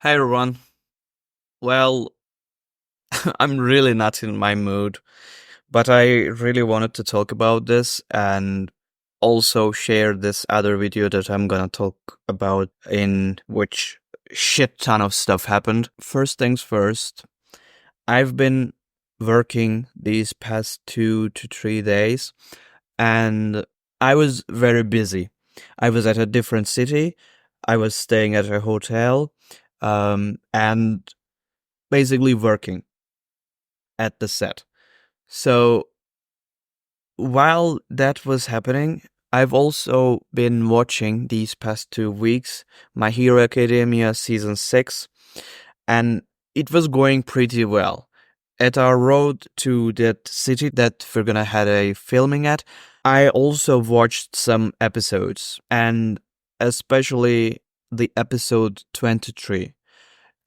Hi everyone. Well, I'm really not in my mood, but I really wanted to talk about this and also share this other video that I'm gonna talk about in which shit ton of stuff happened. First things first, I've been working these past 2 to 3 days and I was very busy. I was at a different city. I was staying at a hotel, and basically working at the set. So while that was happening, I've also been watching these past 2 weeks My Hero Academia Season 6, and it was going pretty well. At our road to that city that we're gonna have a filming at, I also watched some episodes, and especially the episode 23.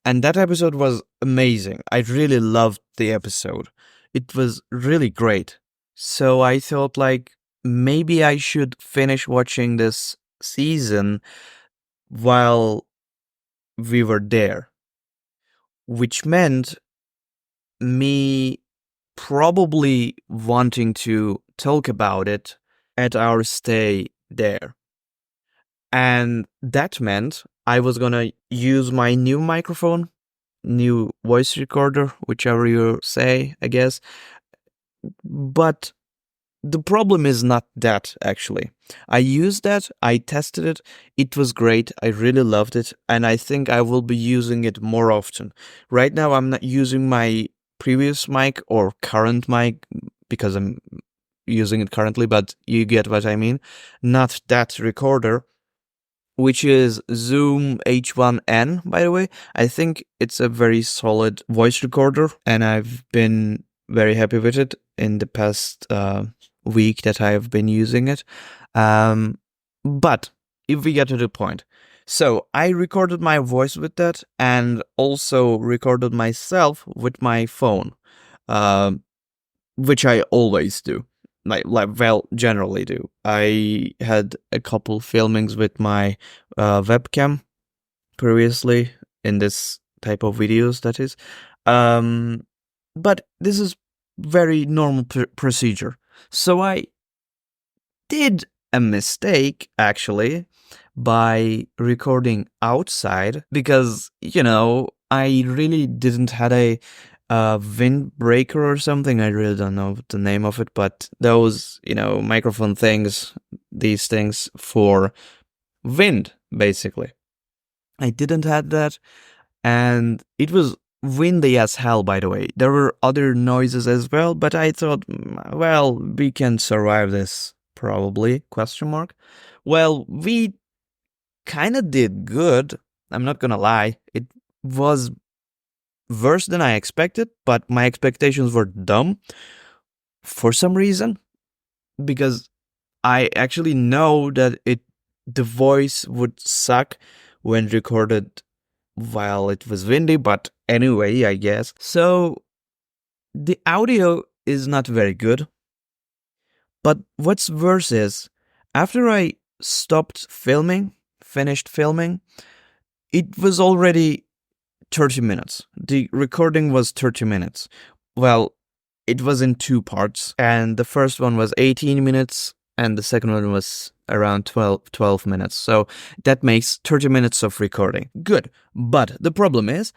And that episode was amazing. I really loved the episode. It was really great. So I thought, like, maybe I should finish watching this season while we were there, which meant me probably wanting to talk about it at our stay there. And that meant I was gonna use my new microphone, new voice recorder, whichever you say, I guess. But the problem is not that, actually. I used that, I tested it, it was great, I really loved it, and I think I will be using it more often. Right now, I'm not using my previous mic or current mic because I'm using it currently, but you get what I mean. Not that recorder, which is Zoom H1N, by the way. I think it's a very solid voice recorder, and I've been very happy with it in the past week that I have been using it. But if we get to the point, so I recorded my voice with that and also recorded myself with my phone, um, which I always do. Well, generally do. I had a couple filmings with my webcam previously in this type of videos, that is. Um, but this is very normal procedure. So I did a mistake, actually, by recording outside because, I really didn't had a windbreaker or something. I really don't know the name of it, but those, microphone things, these things for wind, basically. I didn't had that, and it was windy as hell, by the way. There were other noises as well, but I thought, well, we can survive this, probably, question mark. Well, we kind of did good. I'm not gonna lie. It was worse than I expected, but my expectations were dumb for some reason because I actually know that the voice would suck when recorded while it was windy, but anyway, I guess. So the audio is not very good, but what's worse is after I finished filming, it was already 30 minutes. The recording was 30 minutes. Well, it was in two parts, and the first one was 18 minutes, and the second one was around 12 minutes. So that makes 30 minutes of recording. Good. But the problem is,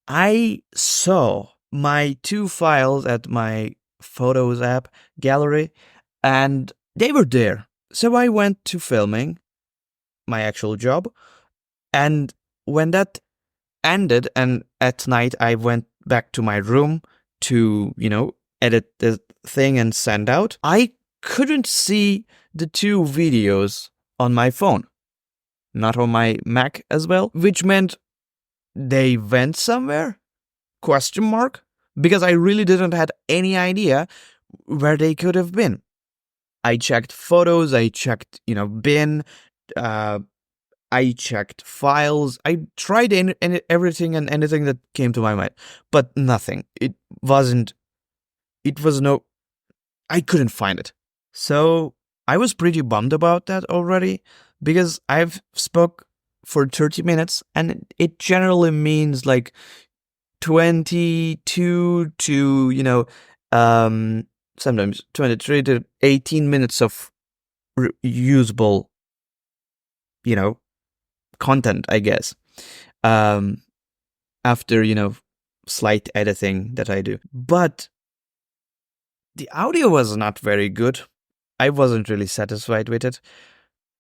I saw my two files at my Photos app gallery, and they were there. So I went to filming my actual job, and when that ended, and at night I went back to my room to, edit the thing and send out, I couldn't see the two videos on my phone, not on my Mac as well, which meant they went somewhere? Question mark? Because I really didn't had any idea where they could have been. I checked photos, I checked, bin, uh, I checked files. I tried everything and anything that came to my mind, but nothing. It was no, I couldn't find it. So I was pretty bummed about that already because I've spoke for 30 minutes, and it generally means like 22 to, sometimes 23 to 18 minutes of usable, you know, content, I guess. Um, After, slight editing that I do. But the audio was not very good. I wasn't really satisfied with it.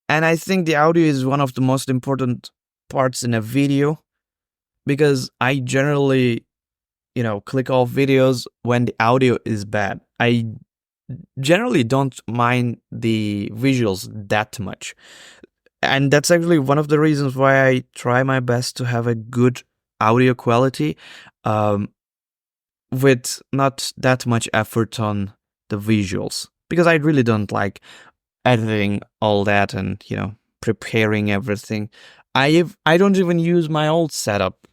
And I think the audio is one of the most important parts in a video, because I generally, click off videos when the audio is bad. I generally don't mind the visuals that much. And that's actually one of the reasons why I try my best to have a good audio quality, um, with not that much effort on the visuals, because I really don't like editing all that and, preparing everything. I don't even use my old setup,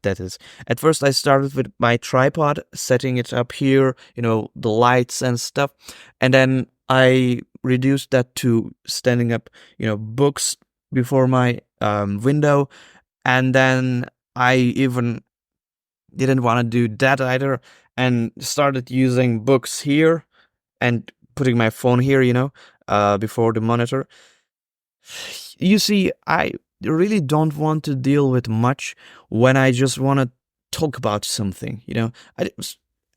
that is. At first I started with my tripod, setting it up here, the lights and stuff, and then I reduced that to standing up, books before my window, and then I even didn't want to do that either, and started using books here and putting my phone here, before the monitor. You see, I really don't want to deal with much when I just want to talk about something,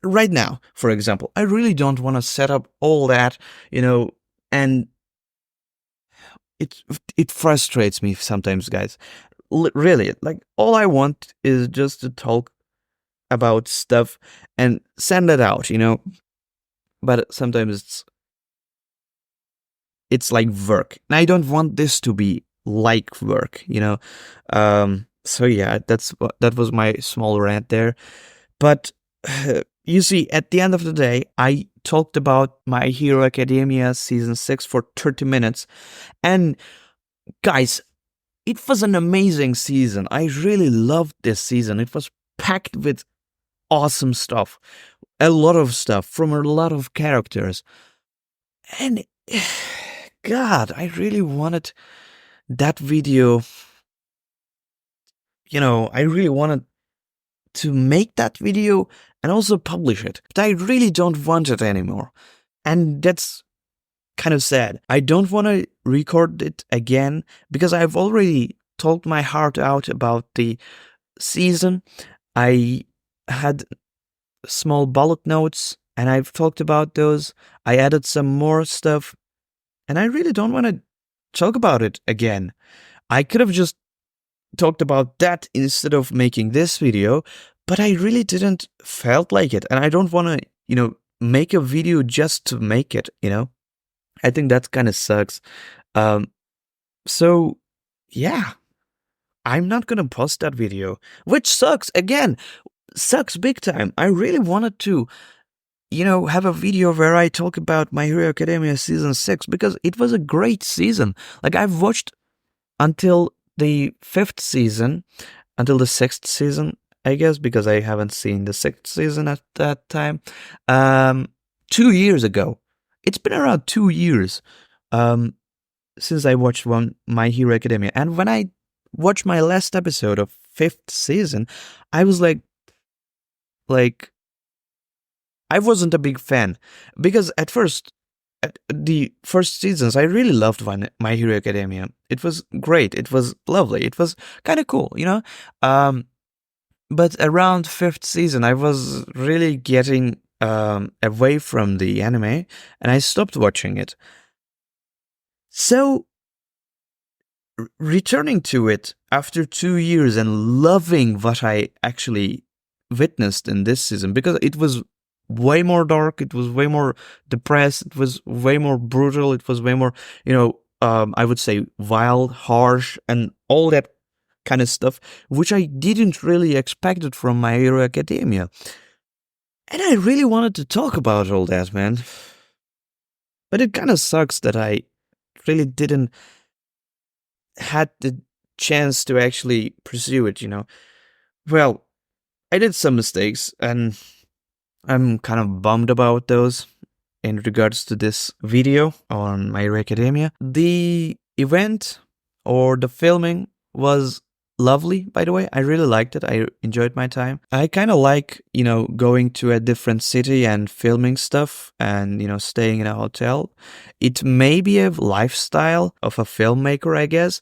right now, for example, I really don't want to set up all that, and it it frustrates me sometimes, guys. Really, like, all I want is just to talk about stuff and send it out, but sometimes it's like work, and I don't want this to be like work, so yeah, that was my small rant there. But you see, at the end of the day, I talked about My Hero Academia season 6 for 30 minutes, and guys, it was an amazing season. I really loved this season. It was packed with awesome stuff, a lot of stuff from a lot of characters, and God, I really wanted that video, I really wanted to make that video and also publish it, but I really don't want it anymore, and that's kind of sad. I don't want to record it again, because I've already talked my heart out about the season. I had small bullet notes, and I've talked about those. I added some more stuff, and I really don't want to talk about it again. I could have just talked about that instead of making this video, but I really didn't felt like it, and I don't want to, make a video just to make it, I think that kind of sucks. So yeah, I'm not gonna post that video, which sucks. Again, sucks big time. I really wanted to, have a video where I talk about My Hero Academia season 6, because it was a great season. Like, I've watched until the 5th season, until the 6th season, I guess, because I haven't seen the 6th season at that time. 2 years ago. It's been around 2 years since I watched My Hero Academia. And when I watched my last episode of 5th season, I was like, I wasn't a big fan, because at first, at the first seasons, I really loved My Hero Academia. It was great. It was lovely. It was kind of cool, but around 5th season, I was really getting away from the anime, and I stopped watching it. So, returning to it after 2 years and loving what I actually witnessed in this season, because it was way more dark, it was way more depressed, it was way more brutal, it was way more, I would say wild, harsh, and all that kind of stuff, which I didn't really expect it from My Hero Academia. And I really wanted to talk about all that, man. But it kind of sucks that I really didn't had the chance to actually pursue it, Well, I did some mistakes, and I'm kind of bummed about those in regards to this video on My Hero Academia. The event, or the filming was lovely, by the way. I really liked it. I enjoyed my time. I kind of like, going to a different city and filming stuff and, staying in a hotel. It may be a lifestyle of a filmmaker, I guess,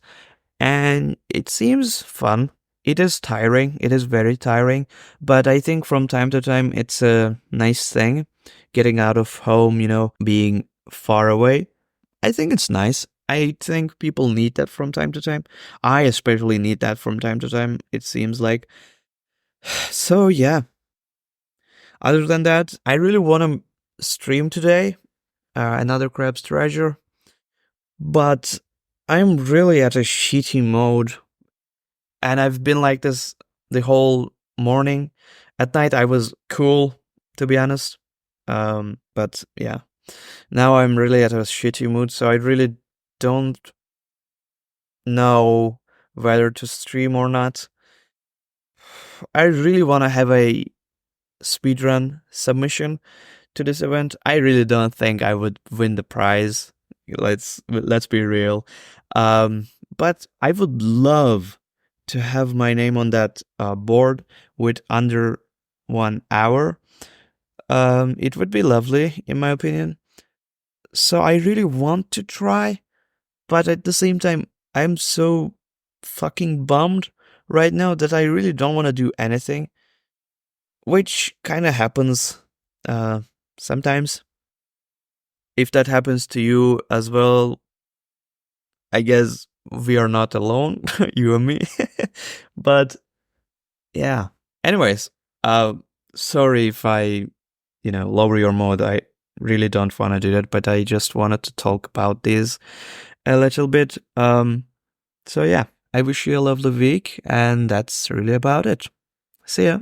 and it seems fun. It is tiring. It is very tiring, but I think from time to time it's a nice thing getting out of home, being far away. I think it's nice. I think people need that from time to time. I especially need that from time to time, it seems like. So, yeah. Other than that, I really want to stream today, another Crab's Treasure, but I'm really at a shitty mode, and I've been like this the whole morning. At night, I was cool, to be honest. But yeah, now I'm really at a shitty mood, so I really don't know whether to stream or not. I really want to have a speedrun submission to this event. I really don't think I would win the prize. Let's be real. But I would love to have my name on that board with under 1 hour. It would be lovely, in my opinion. So I really want to try, but at the same time, I'm so fucking bummed right now that I really don't want to do anything, which kind of happens uh, sometimes. If that happens to you as well, I guess we are not alone, you and me. But yeah. Anyways, uh, sorry if I, lower your mood. I really don't want to do that, but I just wanted to talk about this a little bit. So yeah, I wish you a lovely week, and that's really about it. See ya.